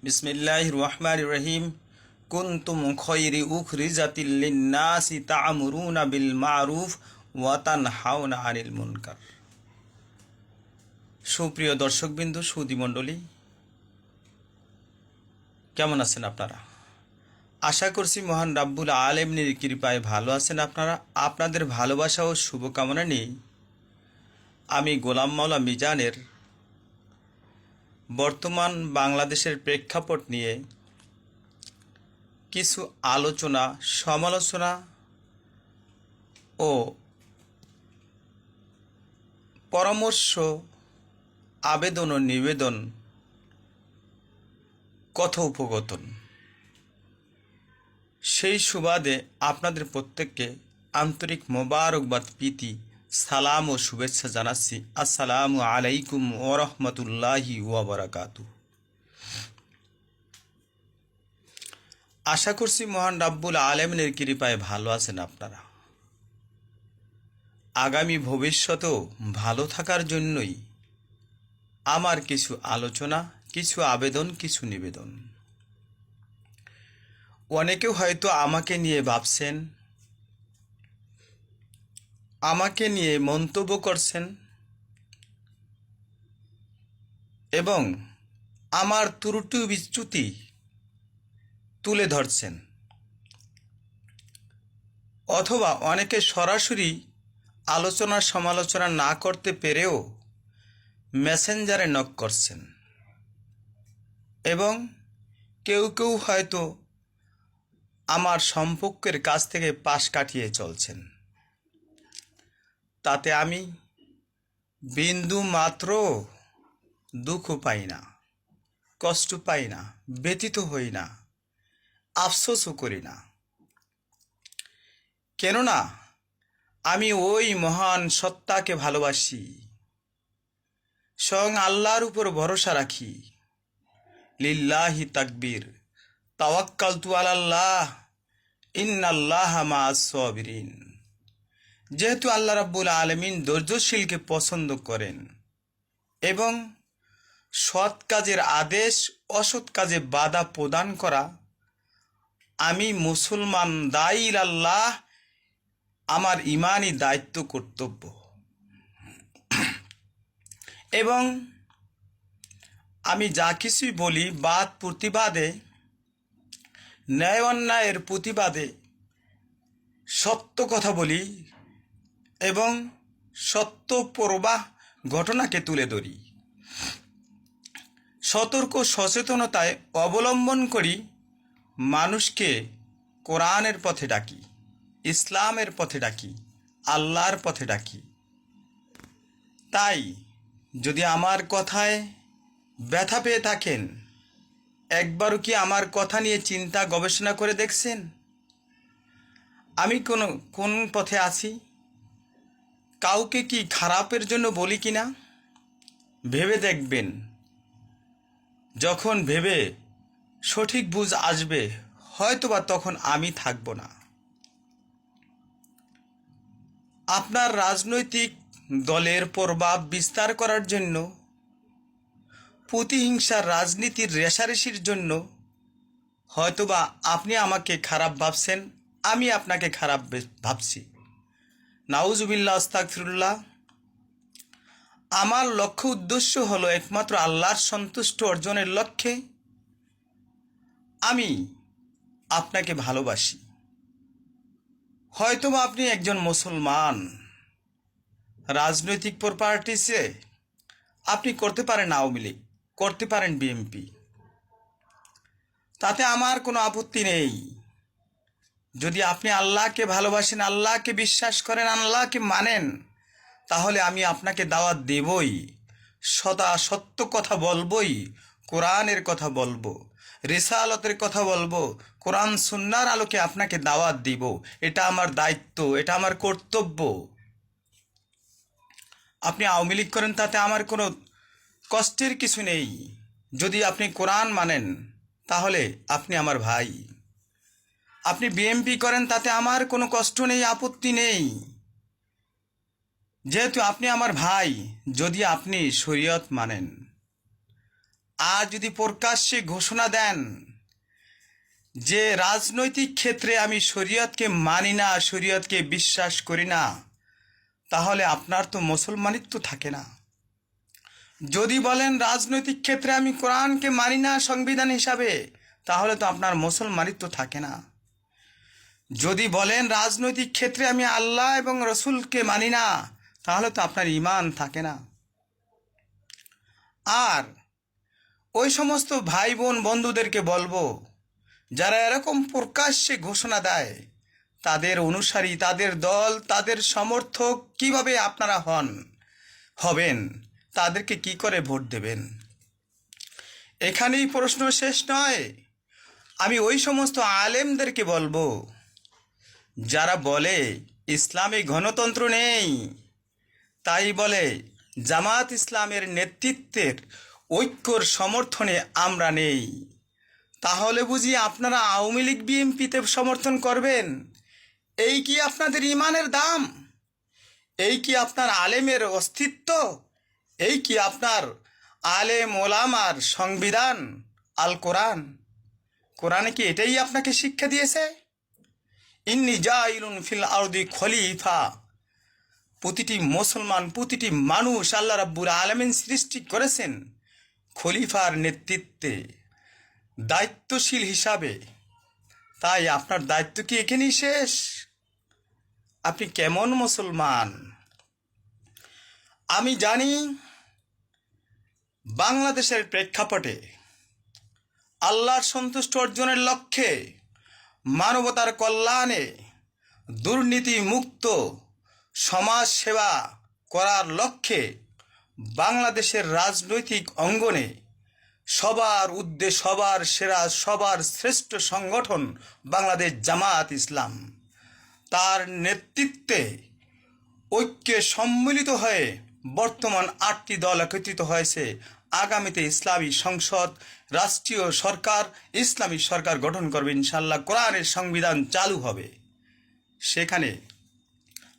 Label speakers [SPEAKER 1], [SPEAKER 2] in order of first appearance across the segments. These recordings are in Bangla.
[SPEAKER 1] বিসমিল্লাহির রহমানির রহিম। কুনতুম খয়রি উখরিজাতিল লিন্নাসি তা'মুরুনা বিল মা'রুফ ওয়া তানহাউনা আনিল মুনকার। সুপ্রিয় দর্শকবিন্দু, সুধীমণ্ডলী, কেমন আছেন আপনারা? আশা করছি মহান রাব্বুল আলামিনের কৃপায় ভালো আছেন আপনারা। আপনাদের ভালোবাসা ও শুভকামনা নিয়ে আমি গোলাম মাওলা মিজানের বর্তমান বাংলাদেশের প্রেক্ষাপট নিয়ে কিছু আলোচনা, সমালোচনা ও পরামর্শ, আবেদন ও নিবেদন, কথোপকথন, সেই সুবাদে আপনাদের প্রত্যেককে আন্তরিক মোবারকবাদ, প্রীতি, সালাম ও শুভেচ্ছা জানাচ্ছি। আসসালামু আলাইকুম ওয়া রাহমাতুল্লাহি ওয়া বারাকাতুহু। আশা করছি মহান রাব্বুল আলামিনের কৃপায় ভালো আছেন আপনারা। আগামী ভবিষ্যতেও ভালো থাকার জন্যই আমার কিছু আলোচনা, কিছু আবেদন, কিছু নিবেদন। অনেকেও হয়তো আমাকে নিয়ে ভাবছেন, আমাকে নিয়ে মন্তব্য করছেন এবং আমার ত্রুটি বিচ্যুতি তুলে ধরছেন, অথবা অনেকে সরাসরি আলোচনা সমালোচনা না করতে পেরেও মেসেঞ্জারে নক করছেন এবং কেউ কেউ হয়তো আমার সম্পর্কের কাছ থেকে পাশ কাটিয়ে চলছেন। তাতে আমি বিন্দু মাত্র দুঃখ পাই না, কষ্ট পাই না, ব্যথিত হই না, আফসোসও করি না। কেননা আমি ওই মহান সত্তাকে ভালোবাসি, স্বয়ং আল্লাহর উপর ভরসা রাখি। লিল্লাহি তাকবীর, তাওয়াক্কালতু আলাল্লাহ, ইন্নাল্লাহা মাআস সাবিরিন। যেহেতু আল্লাহ রাব্বুল আলামিন ধৈর্যশীলকে পছন্দ করেন এবং সৎ কাজের আদেশ, অসৎ কাজে বাধা প্রদান করা, আমি মুসলমান দায়ী আল্লাহ, আমার ইমানি দায়িত্ব, কর্তব্য। এবং আমি যা কিছুই বলি, বাদ প্রতিবাদে, ন্যায় অন্যায়ের প্রতিবাদে সত্য কথা বলি এবং সত্য প্রবাহ ঘটনাকে তুলে ধরি। সতর্ক সচেতনতায় অবলম্বন করি, মানুষকে কোরআনের পথে ডাকি, ইসলামের পথে ডাকি, আল্লাহর পথে ডাকি। তাই যদি আমার কথায় ব্যথা পেয়ে থাকেন, একবারও কি আমার কথা নিয়ে চিন্তা গবেষণা করে দেখছেন আমি কোন পথে আছি? কাউকে কি খারাপের জন্য বলি কিনা ভেবে দেখবেন। যখন ভেবে সঠিক বুঝ আসবে, হয়তোবা তখন আমি থাকব না। আপনার রাজনৈতিক দলের প্রভাব বিস্তার করার জন্য, প্রতিহিংসার রাজনীতির রেষারেষির জন্য হয়তোবা আপনি আমাকে খারাপ ভাবছেন, আমি আপনাকে খারাপ ভাবছি। নাউজুবিল্লাহ, আস্তাগফিরুল্লাহ। আমার লক্ষ্য উদ্দেশ্য হলো একমাত্র আল্লাহর সন্তুষ্ট অর্জনের লক্ষ্যে আমি আপনাকে ভালোবাসি। হয়তোবা আপনি একজন মুসলমান, রাজনৈতিক পার্টিসে আপনি করতে পারেন আওয়ামী লীগ, করতে পারেন বিএনপি, তাতে আমার কোনো আপত্তি নেই। যদি আপনি আল্লাহকে ভালোবাসেন, আল্লাহকে বিশ্বাস করেন, আল্লাহকে মানেন, তাহলে আমি আপনাকে দাওয়াত দেবই, সদা সত্য কথা বলবই, কোরআনের কথা বলবো, রিসালতের কথা বলবো, কোরআন সুন্নাহর আলোকে আপনাকে দাওয়াত দিব। এটা আমার দায়িত্ব, এটা আমার কর্তব্য। আপনি আওয়ামী লীগ করেন, তাতে আমার কোনো কষ্টের কিছু নেই। যদি আপনি কোরআন মানেন, তাহলে আপনি আমার ভাই। আপনি বিএনপি করেন, তাতে আমার কোনো কষ্ট নেই, আপত্তি নেই, যেহেতু আপনি আমার ভাই। যদি আপনি শরীয়ত মানেন, আর যদি প্রকাশ্যে ঘোষণা দেন যে রাজনৈতিক ক্ষেত্রে আমি শরীয়তকে মানি না, শরীয়তকে বিশ্বাস করি না, তাহলে আপনার তো মুসলমানিত্ব থাকে না। যদি বলেন রাজনৈতিক ক্ষেত্রে আমি কোরআনকে মানি না সংবিধান হিসাবে, তাহলে তো আপনার মুসলমানিত্ব থাকে না। যদি বলেন রাজনৈতিক ক্ষেত্রে আমি আল্লাহ এবং রসুলকে মানি না, তাহলে তো আপনার ঈমান থাকে না। আর ওই সমস্ত ভাই বোন বন্ধুদেরকে বলবো, যারা এরকম প্রকাশ্যে ঘোষণা দেয়, তাদের অনুসারী, তাদের দল, তাদের সমর্থক কিভাবে আপনারা হবেন, তাদেরকে কি করে ভোট দেবেন? এখানেই প্রশ্ন শেষ নয়। আমি ওই সমস্ত আলেমদেরকে বলবো যারা বলে ইসলামে গণতন্ত্র নেই, তাই বলে জামাত ইসলামের নেতৃত্বের ঐক্যর সমর্থনে আমরা নেই, তাহলে বুঝি আপনারা আওয়ামী লীগ বিএনপিতে সমর্থন করবেন? এই কি আপনাদের ঈমানের দাম? এই কি আপনার আলেমের অস্তিত্ব? এই কি আপনার আলেম ওলামার সংবিধান আল কোরআন? কোরআনে কি এটাই আপনাকে শিক্ষা দিয়েছে? ইন্নি জাইলুন ফিল আরদি খলিফা। প্রতিটি মুসলমান, প্রতিটি মানুষ আল্লাহ রাব্বুল আলামিন সৃষ্টি করেছেন খলিফার নেতৃত্বে, দায়িত্বশীল হিসাবে। তাই আপনার দায়িত্ব কি এখানেই শেষ? আপনি কেমন মুসলমান? আমি জানি বাংলাদেশের প্রেক্ষাপটে আল্লাহর সন্তুষ্ট অর্জনের লক্ষ্যে, মানবতার কল্যাণে, দুর্নীতি মুক্ত সমাজ সেবা করার লক্ষ্যে বাংলাদেশের রাজনৈতিক অঙ্গনে সবার ঊর্ধ্বে, সবার সেরা, সবার শ্রেষ্ঠ সংগঠন বাংলাদেশ জামাত ইসলাম। তার নেতৃত্বে ঐক্যে সম্মিলিত হয়ে বর্তমান 8টি দল একত্রিত হয়েছে। আগামীতে ইসলামী সংসদ, রাষ্ট্রীয় সরকার, ইসলামী সরকার গঠন করবে ইনশাল্লাহ। কোরআনের সংবিধান চালু হবে। সেখানে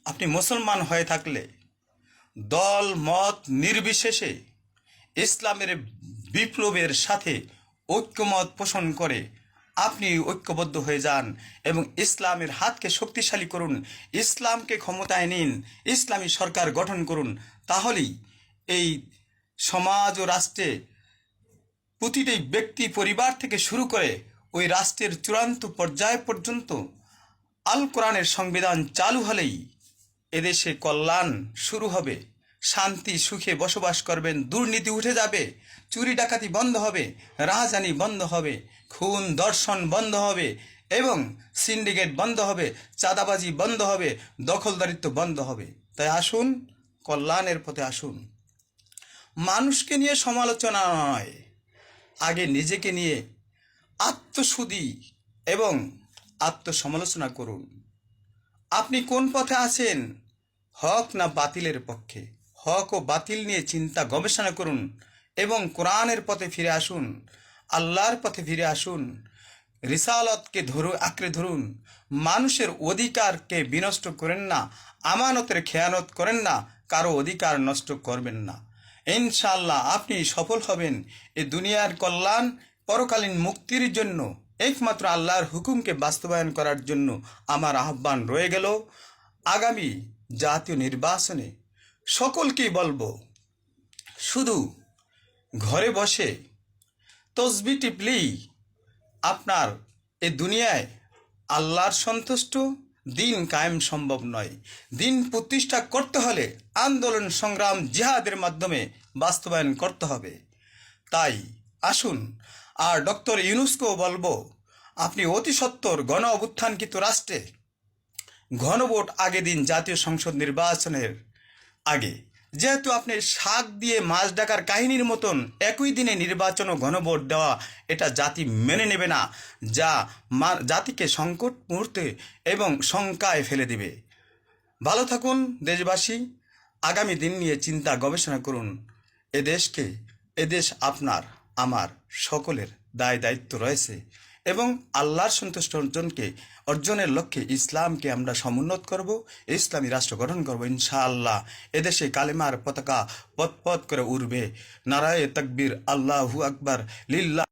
[SPEAKER 1] আপনি মুসলমান হয়ে থাকলে দল মত নির্বিশেষে ইসলামের বিপ্লবের সাথে ঐক্যমত পোষণ করে আপনি ঐক্যবদ্ধ হয়ে যান এবং ইসলামের হাতকে শক্তিশালী করুন, ইসলামকে ক্ষমতায় নিন, ইসলামী সরকার গঠন করুন। তাহলেই এই সমাজ ও রাষ্ট্রে প্রতিটি ব্যক্তি, পরিবার থেকে শুরু করে ওই রাষ্ট্রের চূড়ান্ত পর্যায় পর্যন্ত আল কোরআনের সংবিধান চালু হলেই এদেশে কল্যাণ শুরু হবে। শান্তি সুখে বসবাস করবেন, দুর্নীতি উঠে যাবে, চুরি ডাকাতি বন্ধ হবে, রাহাজানি বন্ধ হবে, খুন ধর্ষণ বন্ধ হবে এবং সিন্ডিকেট বন্ধ হবে, চাঁদাবাজি বন্ধ হবে, দখলদারিত্ব বন্ধ হবে। তাই আসুন, কল্যাণের পথে আসুন। মানুষকে নিয়ে সমালোচনা নয়, আগে নিজেকে নিয়ে আত্মশুদ্ধি এবং আত্মসমালোচনা করুন। আপনি কোন পথে আছেন, হক না বাতিলের পক্ষে? হক ও বাতিল নিয়ে চিন্তা গবেষণা করুন এবং কোরআনের পথে ফিরে আসুন, আল্লাহর পথে ফিরে আসুন। রিসালাতকে আঁকড়ে ধরুন। মানুষের অধিকারকে বিনষ্ট করেন না, আমানতের খেয়ানত করেন না, কারো অধিকার নষ্ট করবেন না। ইনশাআল্লাহ আপনি সফল হবেন। এ দুনিয়ার কল্যাণ, পরকালীন মুক্তির জন্য একমাত্র আল্লাহর হুকুমকে বাস্তবায়ন করার জন্য আমার আহ্বান রয়ে গেল। আগামী জাতীয় নির্বাচনে সকলকেই বলবো, শুধু ঘরে বসে তসবি টিপলেই আপনার এ দুনিয়ায় আল্লাহর সন্তুষ্ট দিন কায়েম সম্ভব নয়। দিন প্রতিষ্ঠা করতে হলে আন্দোলন, সংগ্রাম, জিহাদের মাধ্যমে বাস্তবায়ন করতে হবে। তাই আসুন। আর ডক্টর ইউনূসকেও বলবো, আপনি অতি সত্বর গণ অভ্যুত্থানকৃত রাষ্ট্রে ঘনভোট আগে দিন, জাতীয় সংসদ নির্বাচনের আগে। যেহেতু আপনি শাক দিয়ে মাছ ডাকার কাহিনীর মতন একই দিনে নির্বাচন ও গণভোট দেওয়া, এটা জাতি মেনে নেবে না, যা জাতিকে সংকট মুহূর্তে এবং শঙ্কায় ফেলে দেবে। ভালো থাকুন দেশবাসী। আগামী দিন নিয়ে চিন্তা গবেষণা করুন। এদেশ আপনার আমার সকলের দায় দায়িত্ব রয়েছে। এবং আল্লাহর সন্তুষ্ট অর্জনের লক্ষ্যে ইসলামকে আমরা সমুন্নত করব, ইসলামী রাষ্ট্র গঠন করব ইনশাআল্লাহ। এদেশে কালেমার পতাকা পথ পথ করে উড়বে। নারায়ে তাকবীর, আল্লাহু আকবার, লিল্লাহ।